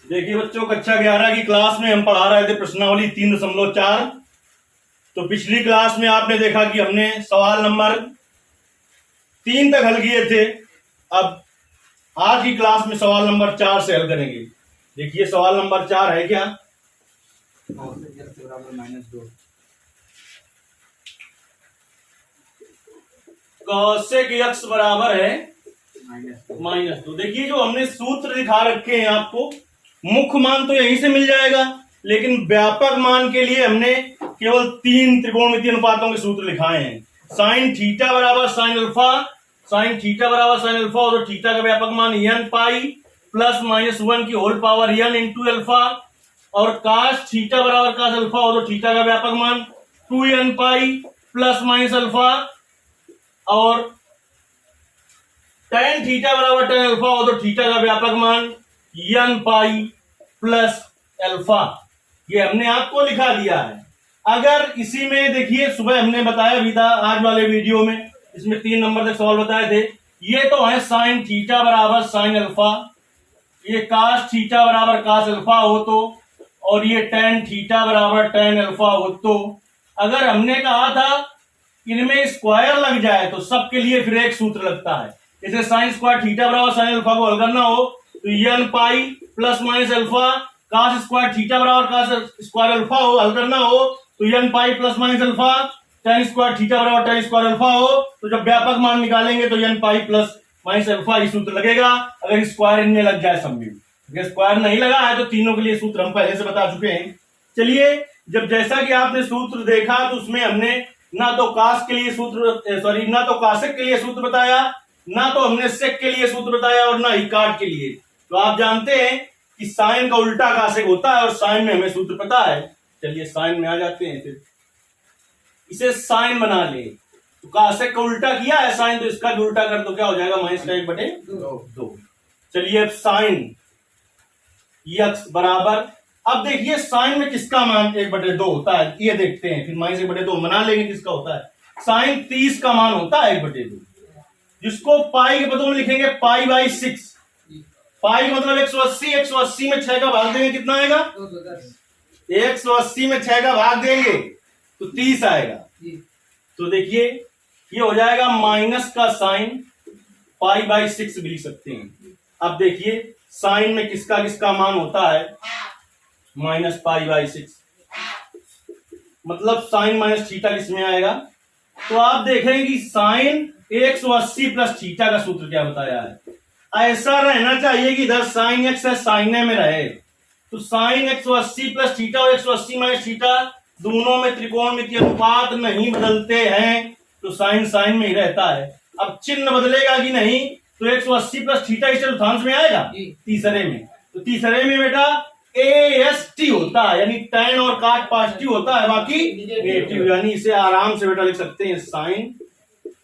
देखिए बच्चों, कक्षा 11 की क्लास में हम पढ़ा रहे थे प्रश्नावली 3.4। तो पिछली क्लास में आपने देखा कि हमने सवाल नंबर 3 तक हल किए थे। अब आज की क्लास में सवाल नंबर 4 से हल करेंगे। देखिए सवाल नंबर 4 है क्या? कौशिक x बराबर है -2। देखिए जो हमने सूत्र दिखा रखे हैं आपको, मुख्य मान तो यहीं से मिल जाएगा, लेकिन व्यापक मान के लिए हमने केवल 3 त्रिकोणमितीय अनुपातों के सूत्र लिखाए हैं। साइन थीटा बराबर साइन अल्फा, साइन थीटा बराबर साइन अल्फा, और थीटा का व्यापक मान n पाई प्लस -1 की whole power n into alpha, और काश थीटा बराबर काश अल्फा, और थीटा का व्यापक मान 2n पाई प्लस माइनस अल्फा, और tan थीटा बराबर tan अल्फा, और तो थीटा का व्यापक मान n पाई प्लस अल्फा। ये हमने आपको लिखा दिया है। अगर इसी में देखिए, सुबह हमने बताया भी था आज वाले वीडियो में, इसमें 3 नंबर तक सवाल बताए थे। ये तो है साइन थीटा बराबर साइन अल्फा, ये काश थीटा बराबर काश अल्फा हो तो, और ये tan थीटा बराबर tan अल्फा हो तो। अगर हमने कहा था इनमें स्क्वायर लग जाए तो सबके लिए फिर एक सूत्र लगता है। जैसे साइन स्क्वायर थीटा बराबर साइन अल्फा को हल करना हो तो n pi plus minus alpha, काश स्क्वायर थीटा बराबर काश स्क्वायर अल्फा हो हल करना हो तो n pi plus minus alpha, tan square theta बराबर tan स्क्वायर अल्फा हो तो जब व्यापक मान निकालेंगे तो n pi plus minus alpha ही सूत्र लगेगा। अगर स्क्वायर इनमें लग जाए सब में, अगर स्क्वायर नहीं लगा है तो तीनों के लिए सूत्र हम पहले से बता चुके हैं। चलिए, जब जैसा कि आपने सूत्र देखा तो उसमें हमने ना तो काश के लिए सूत्र ना तो काशिक के लिए सूत्र बताया, ना तो हमने सेक के लिए सूत्र बताया, और ना ही काट के लिए। तो आप जानते हैं कि साइन का उल्टा काशिक होता है, और साइन में हमें सूत्र पता है। चलिए साइन में आ जाते हैं, फिर इसे साइन बना ले। तो काशिक का उल्टा किया है साइन, तो इसका भी उल्टा कर दो, क्या हो जाएगा -1/2। चलिए अब साइन x बराबर, अब देखिए साइन में किसका मान 1/2 होता है ये देखते हैं, फिर -1/2 बना लेंगे किसका होता है। साइन 30 का मान होता है 1/2, जिसको पाई के पदों में लिखेंगे पाई/6। पाई मतलब 180, 180 में 6 का भाग देंगे कितना आएगा? 180 में 6 का भाग देंगे तो 30 आएगा। तो देखिए ये हो जाएगा माइनस का साइन पाई/6 भी लिख सकते हैं। अब देखिए साइन में किसका किसका मान होता है -पाई/6, मतलब साइन माइनस थीटा किसमें आएगा? तो आप देखेंगे कि साइन 180 प्लस थीटा का सूत्र क्या बताया है। ऐसा रहना चाहिए कि इधर साइन एक्स है साइने में रहे, तो साइन 180 प्लस थीटा और 180 माइनस थीटा दोनों में त्रिकोणमितीय अनुपात नहीं बदलते हैं, तो साइन साइन में ही रहता है। अब चिन्ह बदलेगा कि नहीं, तो 180 प्लस थीटा इस चतुर्थांश में आएगा तीसरे में, तो तीसरे में बेटा AST होता है, यानी tan और काट पॉजिटिव होता है, बाकी नेगेटिव। यानी इसे आराम से बेटा लिख सकते हैं साइन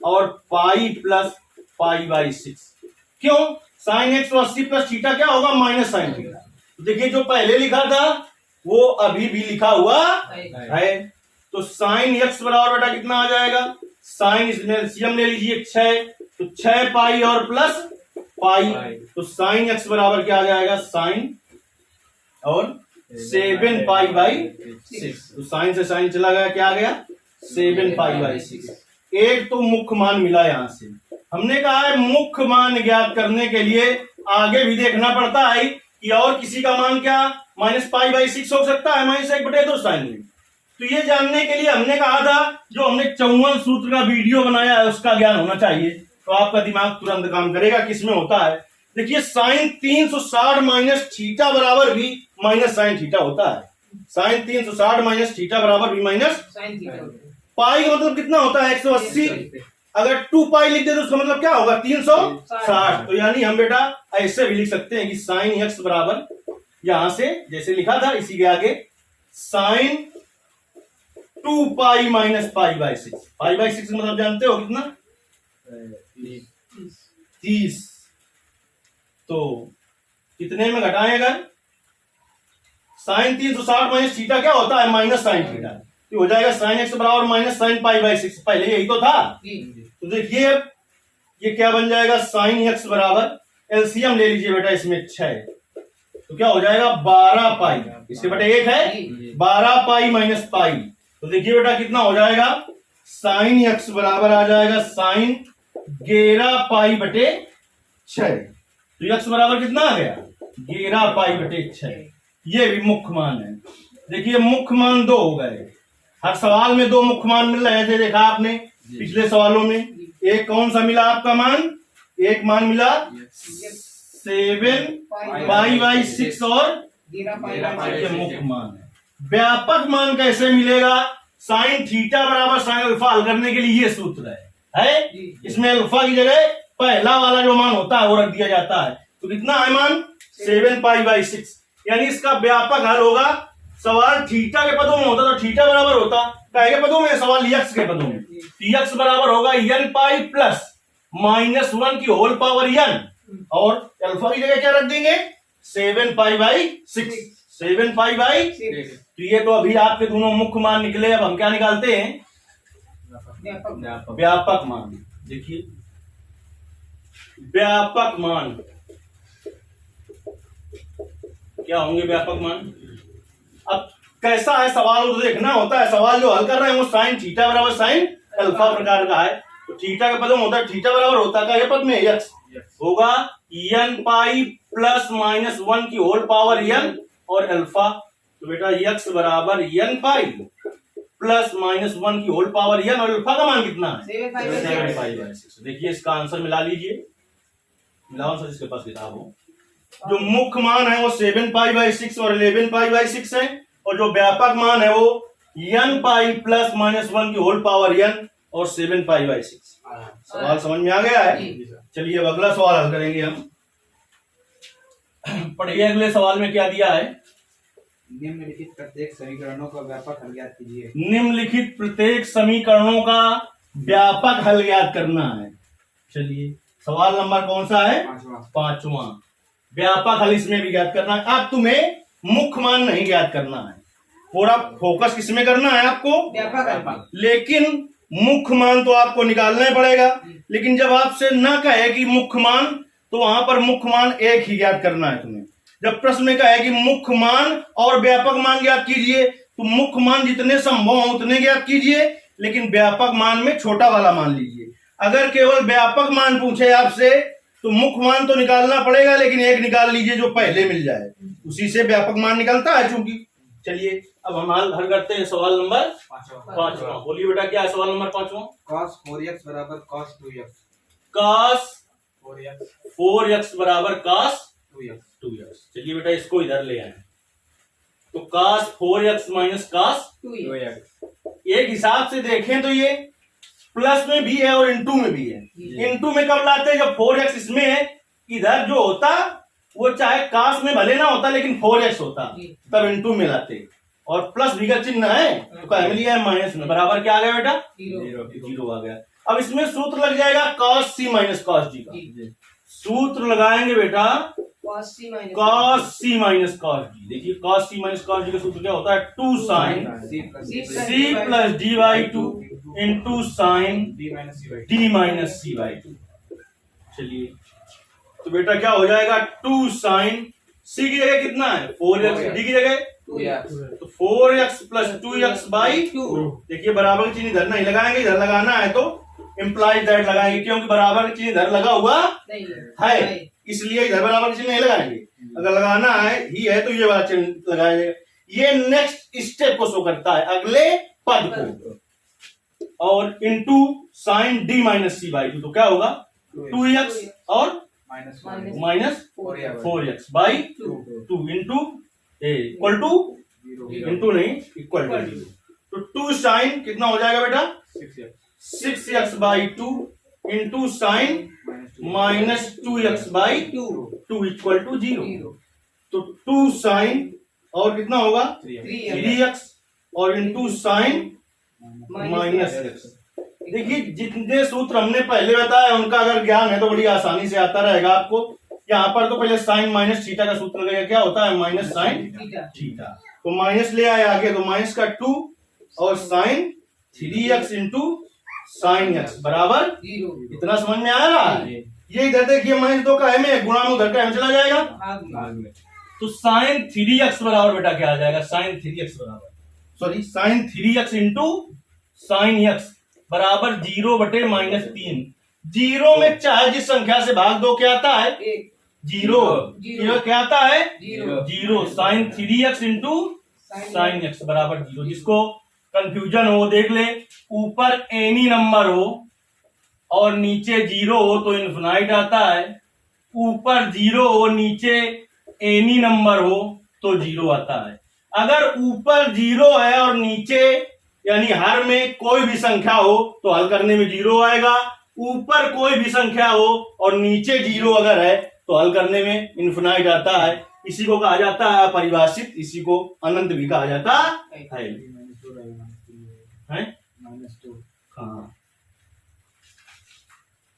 और पाई प्लस पाई/6। क्यों? साइन 180 प्लस थीटा क्या होगा? Minus sine theta. देखिए जो पहले लिखा था वो अभी भी लिखा हुआ है। तो साइन x बराबर बेटा कितना आ जाएगा? साइन इसमें एलसीएम ले लीजिए 6, तो 6 पाई और प्लस पाई, तो साइन x बराबर क्या आ जाएगा? साइन और 7 पाई/6। तो साइन से साइन चला गया, क्या आ गया? 7 पाई/6। एक तो मुख्य मान मिला। यहां से हमने कहा है मुख्य मान ज्ञात करने के लिए आगे भी देखना पड़ता है कि और किसी का मान क्या -पाई/6 हो सकता है, -1/2 साइन में। तो ये जानने के लिए हमने कहा था जो हमने 54 सूत्र का वीडियो बनाया है उसका ज्ञान होना चाहिए, तो आपका दिमाग तुरंत काम करेगा किसमें होता है। देखिए साइन 360 माइनस थीटा बराबर भी माइनस साइन थीटा होता है। साइन 360 माइनस थीटा बराबर भी माइनस साइन थीटा। पाई का मतलब कितना होता है? 180। अगर 2 पाई लिख दे तो उसका मतलब क्या होगा? 360। तो यानी हम बेटा ऐसे भी लिख सकते हैं कि साइन x बराबर, यहां से जैसे लिखा था इसी के आगे, साइन 2 पाई माइनस पाई/6। पाई/6 मतलब जानते हो कितना? 30। तो कितने में घटाएं? अगर साइन 360 माइनस थीटा क्या होता है? Minus sine theta. तो हो जाएगा साइन x बराबर माइनस साइन पाई/6। पहले यही तो था। तो देखिए ये क्या बन जाएगा? साइन x बराबर, एलसीएम ले लीजिए बेटा इसमें 6, तो क्या हो जाएगा 12 पाई, इसके बटे 1 है, 12 पाई माइनस पाई। तो देखिए बेटा कितना हो जाएगा, साइन x बराबर आ जाएगा साइन 11 पाई बटे 6। तो x बराबर कितना आ गया 11 पाई बटे 6। ये भी मुख्य मान है। देखिए मुख्य मान 2 हो गए, हर सवाल में 2 मुख्य मान मिल रहे थे, देखा आपने पिछले सवालों में। एक कौन सा मिला आपका मान, एक मान मिला 7 पाई बाई 6 और मुख्य मान है। व्यापक मान कैसे मिलेगा, साइन थीटा बराबर साइन अल्फा हल करने के लिए ये सूत्र है? इसमें अल्फा की जगह पहला वाला जो मान होता है वो रख दिया जाता है। तो कितना है मान 7 पाई बाई 6, यानी इसका व्यापक हल होगा। सवाल थीटा के पदों में होता तो थीटा बराबर होता, के पदों में, सवाल यक्स के पदों में, यक्स बराबर होगा n पाई प्लस -1 की होल पावर n, और अल्फा की जगह क्या रख देंगे 7 पाई बाई 6, 7 पाई बाई 6। तो ये तो अभी आपके दोनों मुख्य मान निकले। अब हम क्या निकालते हैं, व्यापक मान। देखिए व्यापक मान क्या होंगे, व्यापक मान। अब कैसा है सवाल तो देखना होता है, सवाल जो हल कर रहे हैं वो साइन थीटा बराबर साइन अल्फा प्रकार का है। तो थीटा के पदों में होता है, थीटा बराबर होता है ये पद में यक्स होगा n पाई प्लस -1 की होल पावर n और अल्फा। तो बेटा यक्स बराबर n पाई प्लस -1 की होल पावर n और अल्फा का मान कितना है 7 पाई बाई 6। देखिए इसका आंसर मिला लीजिए, मिलाओ सर जिसके पास किताब हो। जो मुख्य मान है वो 7 पाई बाई 6 और 11 पाई बाई 6 है, और जो व्यापक मान है वो n पाई प्लस -1 की होल पावर n और 7 पाई बाई 6। सवाल समझ में आ गया है? चलिए अब अगला सवाल हल करेंगे हम। पढ़िए अगले सवाल में क्या दिया है, निम्नलिखित प्रत्येक समीकरणों का व्यापक हल ज्ञात कीजिए। निम्नलिखित प्रत्येक समीकरणों का व्यापक हल ज्ञात करना है। चलिए सवाल नंबर कौन सा है, 5वां। व्यापक हल इसमें भी ज्ञात करना है। अब तुम्हें मुख्य मान नहीं ज्ञात करना है, पूरा फोकस किसमें करना है आपको, व्यापक। लेकिन मुख्य मान तो आपको निकालना ही पड़ेगा। लेकिन जब आपसे ना कहे कि मुख्य मान, तो वहां पर मुख्य मान एक ही ज्ञात करना है तुम्हें। जब प्रश्न में कहे कि मुख्य मान और व्यापक मान ज्ञात कीजिए, तो मुख्य मान जितने संभव हो उतने ज्ञात कीजिए, लेकिन व्यापक मान में छोटा वाला मान लीजिए। अगर केवल व्यापक मान पूछे आपसे तो मुख्य मान तो निकालना पड़ेगा, लेकिन एक निकाल लीजिए जो पहले मिल जाए, उसी से व्यापक मान निकलता है चूंकि। चलिए अब हम हल करते हैं सवाल नंबर 5वां। बोलिए बेटा क्या है सवाल नंबर 5वां। cos 4x बराबर cos 2x। cos 4x 4x बराबर cos 2x। 2x। चलिए बेटा इसको इधर ले आए, तो cos 4x minus cos 2x। एक हिसाब से देखें तो ये प्लस में भी है और इनटू में भी है। इनटू में कब लाते हैं, जब 4x इसमें है, इधर जो होता वो चाहे कास में भले ना होता लेकिन 4x होता, तब इनटू में लाते। और प्लस भी का चिन्ह है तो क्या मिल गया माइनस में, बराबर क्या आ गया बेटा 0 आ गया। अब इसमें सूत्र लग जाएगा cos c minus cos d का। सूत्र लगाएंगे बेटा cos c minus cos d। देखिए cos c minus cos d का सूत्र क्या होता है, 2 sine c plus D by 2 into sine d minus c by 2। चलिए तो बेटा क्या हो जाएगा 2 साइन c की जगह कितना है 4x, d की जगह 2x। तो 4x प्लस 2x बाई 2। देखिए बराबर की चिन्ह इधर नहीं लगाएंगे, इधर लगाना है तो इम्प्लाइज दैट लगाएंगे, क्योंकि बराबर की चिन्ह इधर लगा हुआ है, इसलिए इधर बराबर की चिन्ह नहीं लगाएंगे। अगर लगाना है ही है तो ये वाला चिन्ह लगाएंगे। ये नेक्स्ट स्टेप को शो करता है, अगले पद को। और into sine d minus c by 2, तो क्या होगा 2x और minus 4x by 2 into equal to into नहीं इक्वल टू 0। तो 2 साइन कितना हो जाएगा बेटा 6x by 2 into sine minus 2x by 2 equal to 0। तो 2 साइन और कितना होगा 3x और इंटू साइन माइनस x। देखिए जितने सूत्र हमने पहले बताया उनका अगर ज्ञान है तो बड़ी आसानी से आता रहेगा आपको। यहाँ पर तो पहले साइन माइनस थीटा का सूत्र लगेगा, क्या होता है माइनस साइन थीटा। तो माइनस ले आए आगे, तो माइनस का 2 और sign 3x into sine x बराबर 0। इतना समझ में आ रहा है। ये इधर देखिए माइनस 2 का m है, गुणा में उधर का m चला जाएगा। तो साइन 3x बराबर बेटा क्या आ जाएगा, साइन 3x बराबर, sorry sine 3x into sine x बराबर 0/-3। 0 में चाहे जिस संख्या से भाग दो क्या आता है, 0। क्या आता है, 0। Sign 3x into sine x बराबर 0। जिसको कंफ्यूजन हो देख ले, ऊपर एनी नंबर हो और नीचे 0 हो तो इन्फिनाइट आता है, ऊपर 0 हो नीचे एनी नंबर हो तो 0 आता है। अगर ऊपर 0 है और नीचे यानी हर में कोई भी संख्या हो तो हल करने में 0 आएगा, ऊपर कोई भी संख्या हो और नीचे 0 अगर है तो हल करने में इन्फिनाइट आता है। इसी को कहा जाता है अपरिभाषित, इसी को अनंत भी कहा जाता है। -2 हाँ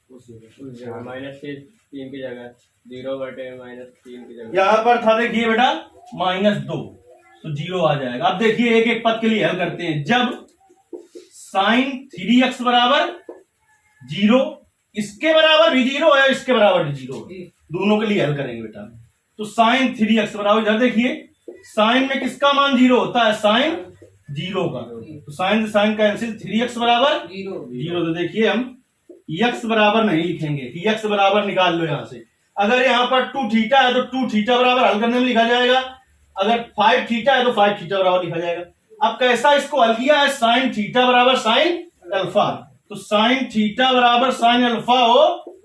-3 की जगह 0/-3 की जगह यहाँ पर था देखिए बेटा -2 तो 0 आ जाएगा। अब देखिए एक एक पद के लिए हल करते हैं। जब साइन 3x बराबर 0, इसके बराबर भी 0 है, इसके बराबर भी 0 है, दोनों के लिए हल करेंगे बेटा। तो साइन 3x बराबर, इधर देखिए साइन में किसका मान 0 होता है, साइन 0 का। तो साइन से साइन कैंसिल, 3x बराबर 0। तो देखिए हम x बराबर नहीं लिखेंगे कि x बराबर निकाल लो यहां से। अगर यहाँ पर 2 थीटा है तो 2 थीटा बराबर हल करने में लिखा जाएगा, अगर 5 थीटा है तो 5 थीटा बराबर लिखा जाएगा। अब कैसा इसको हल किया है, साइन थीटा बराबर साइन अल्फा। तो साइन थीटा बराबर साइन अल्फा हो,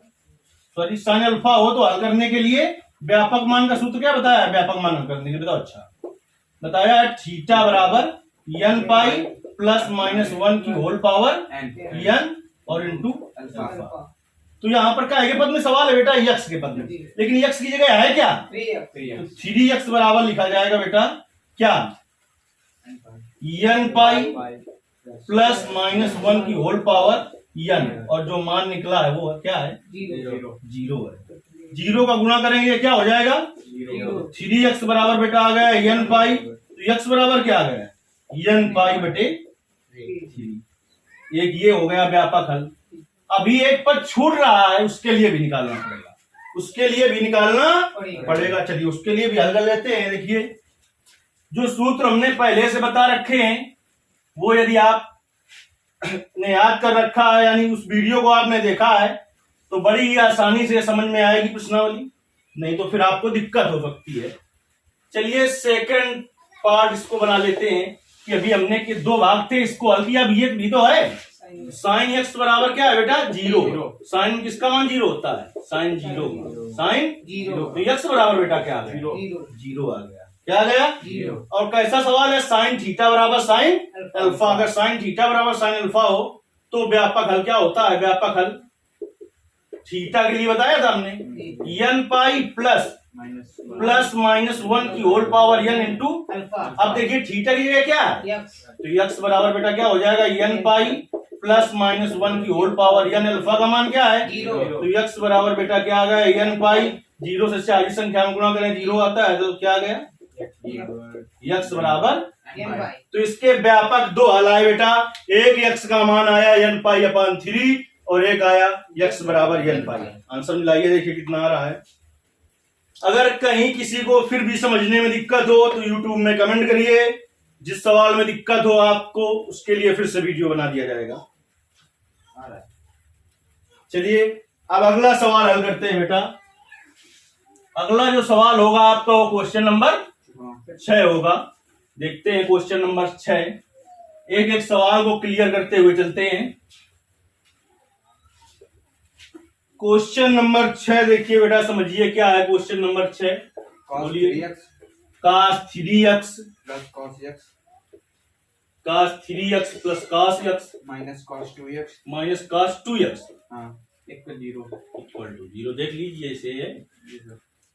सॉरी साइन अल्फा हो तो हल करने के लिए व्यापक मान का सूत्र क्या बताया है, व्यापक मान हल करने के लिए बताओ। अच्छा बताया है थीटा बराबर n पाई प्लस माइनस 1 की होल पावर n और इंटू अल्फा। तो यहाँ पर क्या है पद में सवाल है बेटा, x के पद में, लेकिन x की जगह है क्या, 3x बराबर लिखा जाएगा बेटा क्या, n पाई प्लस माइनस 1 की होल पावर n, और जो मान निकला है वो क्या है, 0 है। 0 का गुणा करेंगे क्या हो जाएगा, 3x बराबर बेटा आ गया n पाई, तो x बराबर क्या आ गया, n पाई बटे 3। एक ये हो गया व्यापक हल। अभी एक पद छूट रहा है, उसके लिए भी निकालना पड़ेगा, उसके लिए भी निकालना पड़ेगा। चलिए उसके लिए भी हल कर लेते हैं। देखिए जो सूत्र हमने पहले से बता रखे हैं वो यदि आप ने याद कर रखा है, यानी उस वीडियो को आपने देखा है, तो बड़ी ही आसानी से समझ में आएगी प्रश्नावली, नहीं तो फिर आपको दिक्कत हो सकती है। चलिए सेकंड पार्ट इसको बना लेते हैं कि अभी हमने के 2 भाग थे, इसको हल किया। अभी एक भी तो है, साइन x बराबर क्या है बेटा, 0। साइन में किसका मान 0 होता है, साइन 0, साइन 0। तो x बराबर बेटा क्या आ गया, 0 आ गया। क्या आ गया, 0। और कैसा सवाल है, साइन थीटा बराबर साइन अल्फा। अगर साइन थीटा बराबर साइन अल्फा हो तो व्यापक हल क्या होता है, व्यापक हल थीटा के लिए बताया था हमने, n पाई प्लस माइनस 1 की whole power n into alpha. अब देखिए थीटा की जगह क्या है, तो x बराबर बेटा क्या हो जाएगा, n पाई प्लस माइनस 1 की होल पावर n, अल्फा का मान क्या है, 0। तो x बराबर बेटा क्या आ गया, n पाई, 0 से सारी संख्या में गुणा करें 0 आता है, तो क्या आ गया, x बराबर n। तो इसके व्यापक 2 हल आए बेटा, एक x का मान आया n पाई अपान 3 और एक आया x बराबर n पाई। आंसर मिलाइए, देखिए कितना आ रहा है। अगर कहीं किसी को फिर भी समझने में दिक्कत हो तो YouTube में कमेंट करिए, जिस सवाल में दिक्कत हो आपको उसके लिए फिर से वीडियो बना दिया जाएगा। चलिए अब अगला सवाल हल करते हैं बेटा। अगला जो सवाल होगा आपका वो क्वेश्चन नंबर 6 होगा। देखते हैं क्वेश्चन नंबर 6, एक एक सवाल को क्लियर करते हुए चलते हैं। क्वेश्चन नंबर 6 देखिए बेटा, समझिए क्या है क्वेश्चन नंबर 6। बोलिए, cos 3x plus cos x cos 3x plus cos x minus cos 2x minus cos 2x हाँ इक्वल 0 इक्वल टू 0। देख लीजिए इसे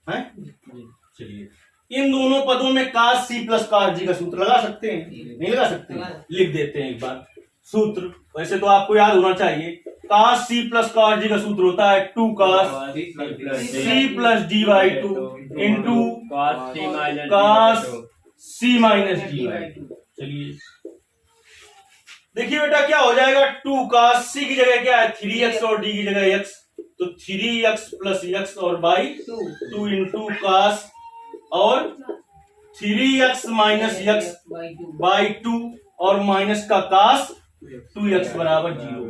है। चलिए इन दोनों पदों में cos c plus cos g का सूत्र लगा सकते हैं, नहीं लगा सकते, लिख देते हैं एक बार सूत्र। वैसे तो आपको याद होना चाहिए, cos c plus cos g का सूत्र होता है 2 cos c plus d by 2 into cos c minus d by 2। चलिए देखिए बेटा क्या हो जाएगा, 2 cos c की जगह क्या है 3x और d की जगह x, तो 3x प्लस x और बाई 2 इंटू cos और 3x माइनस x बाई 2 और माइनस का कास 2x बराबर 0।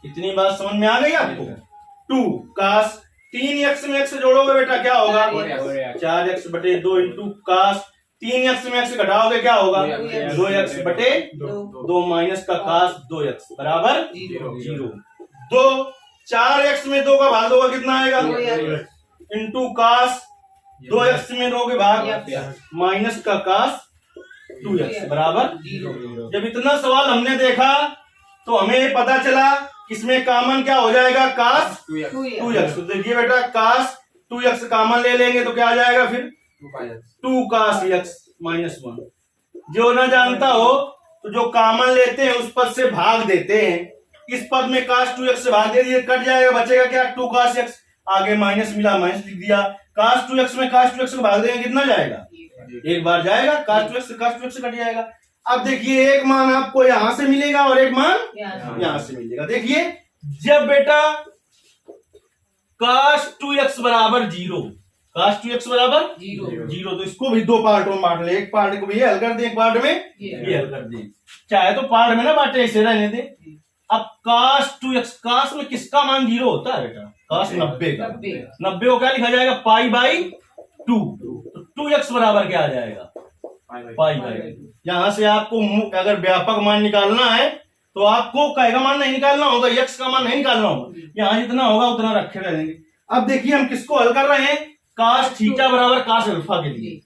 इतनी बात समझ में आ गई आपको? 2 कास 3x में x जोड़ोगे बेटा क्या होगा? 4x बटे 2 इंटू कास 3x में x घटाओगे क्या होगा? 2x बटे 2 माइनस का कास 2x बराबर 0। 2 4x में 2 का भाग दोगे कितना आएगा? इंटू कास 2x में 2 के भाग माइनस का कास 2x बराबर 0। जब इतना सवाल हमने देखा तो हमें पता चला इसमें कॉमन क्या हो जाएगा? कास 2x। तो देखिए बेटा कास 2x कॉमन ले लेंगे तो क्या आ जाएगा फिर? 2 कास x माइनस 1। जो ना जानता हो तो जो कॉमन लेते हैं उस पद से भाग देते हैं। इस पद में कास 2x से भाग दे दिए, कट जाएगा, बचेगा क्या? 2 कास x। आगे माइनस मिला, माइनस लिख दिया। कास 2x में कास 2x को भाग देंगे कितना जाएगा? एक बार जाएगा, कास 2x से कास 2x से कट जाएगा। अब देखिए एक मान आपको यहां से मिलेगा और एक मान यहां से मिलेगा। देखिए जब बेटा कास 2x बराबर 0, कास 2x बराबर 0 तो इसको भी 2 पार्टों में बांट ले। एक पार्ट को भी ये हल कर दे, एक पार्ट में ये हल कर दे। चाहे तो पार्ट में ना बांटे, ऐसे रहने दे। अब कास 2x, कास में किसका मान 0 होता है बेटा? कास 90 का। 90 को क्या लिखा जाएगा? Pi by 2। तो 2x बराबर क्या आ जाएगा? Pi by. यहां से आपको अगर व्यापक मान निकालना है तो आपको काय का मान नहीं निकालना होगा, x का मान नहीं निकालना होगा। यहां जितना होगा उतना रखे रहेंगे। अब देखिए हम किसको हल कर रहे हैं? कास थीटा बराबर कास अल्फा के लिए।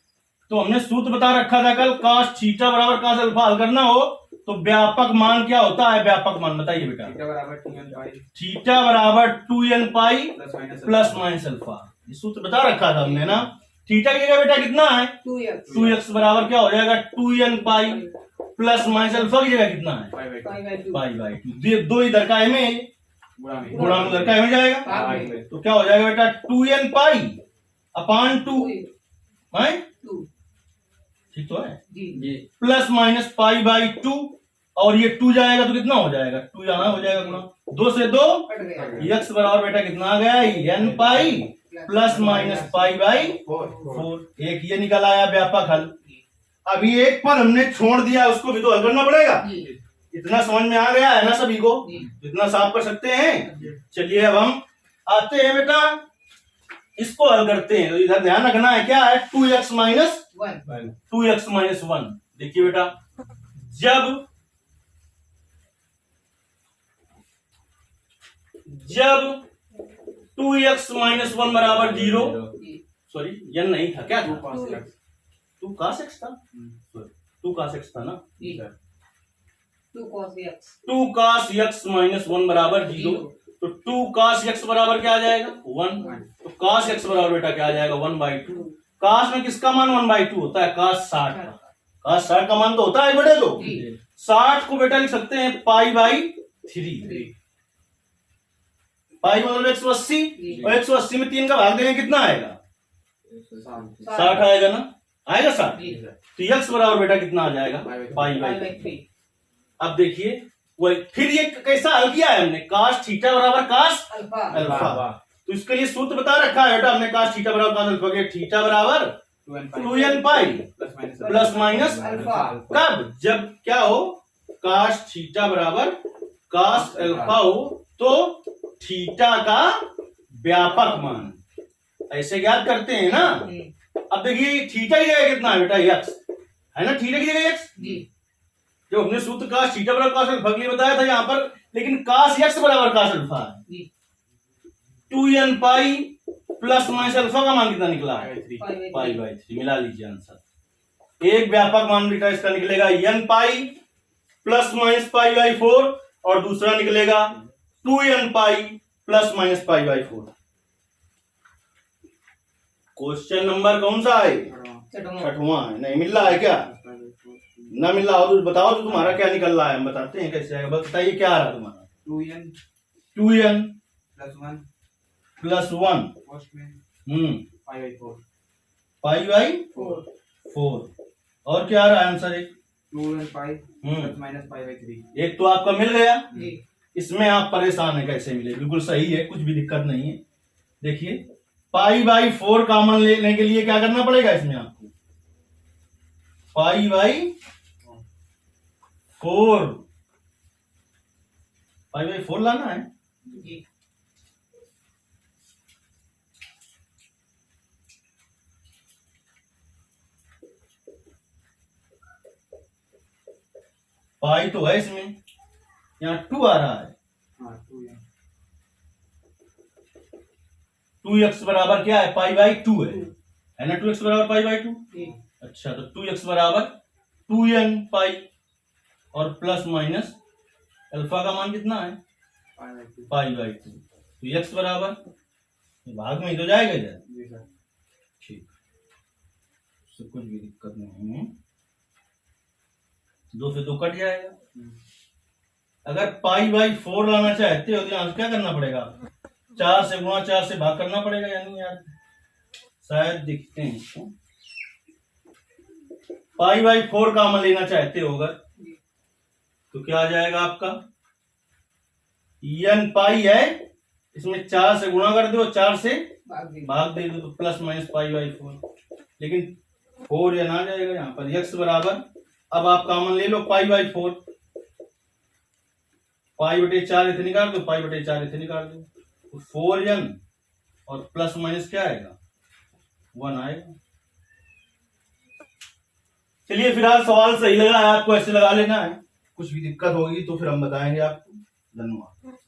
तो हमने सूत्र बता रखा था कल, कास थीटा बराबर कास अल्फा हल करना हो तो व्यापक मान क्या होता है? व्यापक मान बताइए बेटा। थीटा बराबर 2n पाई प्लस माइनस अल्फा। ये सूत्र बता रखा था हमने ना। थीटा की जगह बेटा कितना है? 2x बराबर क्या हो जाएगा? 2n पाई प्लस माइनस अल्फा की जगह कितना है? Pi by 2। 2 इधर का में गुणा में उधर का में जाएगा तो क्या हो जाएगा बेटा? 2n पाई अपान 2 है, ठीक तो है, प्लस माइनस पाई बाई 2 और ये 2 जाएगा तो कितना हो जाएगा? 2 यहां हो जाएगा गुणा 2 से 2 x बराबर बेटा कितना आ गया? n pi plus minus pi by 4। एक ये निकल आया व्यापक हल। अभी एक पर हमने छोड़ दिया, उसको भी तो हल करना पड़ेगा। इतना समझ में आ गया है ना सभी को? इतना साफ कर सकते हैं। चलिए अब हम आते हैं बेटा, इसको हल करते हैं। तो इधर ध्यान रखना है क्या है? 2x minus 1। देखिए बेटा जब 2x माइनस 1 बराबर 0, सॉरी n नहीं था क्या? 2 कास x था, 2 कास x था ना। 2 कास x माइनस 1 बराबर 0। तो 2 कास x बराबर क्या आ जाएगा? 1। तो कास x बराबर बेटा क्या आ जाएगा? 1/2। कास में किसका मान 1/2 होता है? कास 60 का। कास 60 का मान तो होता है बेटे। तो 60 को बेटा लिख सकते हैं पाई बाई 3। पाई मतलब 180 और 180 में 3 का भाग देंगे कितना आएगा? 60 आएगा ना, आएगा 60। तो x बराबर बेटा कितना आ जाएगा? Pi by 3। अब देखिए वही फिर ये कैसा हल किया है हमने? कास थीटा बराबर कास अल्फा। तो इसके लिए सूत्र बता रखा है बेटा हमने, कास थीटा बराबर कास अल्फा के। थीटा बराबर 2n पाई प्लस माइनस अल्फा। कब? जब क्या हो? कास थीटा बराबर कास अल्फा हो तो थीटा का व्यापक मान ऐसे ज्ञात करते हैं ना। अब देखिए थीटा की जगह कितना है बेटा? x है ना, थीटा की जगह x। जो हमने सूत्र कास थीटा बराबर कास अल्फा के लिए बताया था यहाँ पर, लेकिन कास x बराबर कास अल्फा है। 2n पाई प्लस माइनस अल्फा का मान कितना निकला है? Pi by 3। मिला लीजिए आंसर। एक व्यापक मान बेटा इसका निकलेगा n pi plus minus pi by 4 और दूसरा निकलेगा 2n pi plus minus pi by 4। Question number कौन सा है? छठवां है। नहीं मिल रहा है क्या? ना मिल रहा हो तो बताओ तो तुम्हारा क्या निकल रहा है, हम बताते हैं कैसे आएगा। बस बताइए क्या आ रहा है तुम्हारा? 2n plus 1 pi by 4। और क्या आ रहा है आंसर? एक 2n pi minus pi by 3। एक तो आपका मिल गया। इसमें आप परेशान है कैसे मिले? बिल्कुल सही है, कुछ भी दिक्कत नहीं है। देखिए पाई बाई 4 कॉमन लेने के लिए क्या करना पड़ेगा इसमें आपको? पाई बाई 4, पाई बाई 4 लाना है। जी। पाई तो है इसमें, यहाँ 2 आ रहा है। हाँ 2m 2x बराबर क्या है? पाई बाई 2 है ना? 2x बराबर पाई बाई 2। जी। अच्छा, तो 2x बराबर 2n पाई और प्लस माइनस अल्फा का मान कितना है? Pi by 2। तो x बराबर भाग में ही तो जाएगा इधर। जी सर। ठीक, उससे कुछ भी दिक्कत नहीं है, 2 से 2 कट जाएगा। अगर पाई बाई 4 लाना चाहते हो तो यहाँ क्या करना पड़ेगा? 4 से गुणा 4 से भाग करना पड़ेगा, यानी यार शायद दिखते हैं इसको। पाई बाई 4 कॉमन लेना चाहते हो अगर, तो क्या आ जाएगा आपका? n पाई है, इसमें 4 से गुणा कर दो, 4 से भाग दे दो, तो प्लस माइनस पाई बाई 4। लेकिन 4 n आ जाएगा यहाँ पर। x बराबर, अब आप कॉमन ले लो पाई बाई 4, पाई बटे 4 इतने निकाल दो, पाई बटे 4 इतने निकाल दो, तो 4n और प्लस माइनस क्या आएगा? 1 आएगा। चलिए फिलहाल सवाल सही लगा है आपको, ऐसे लगा लेना है, कुछ भी दिक्कत होगी तो फिर हम बताएंगे आपको। धन्यवाद।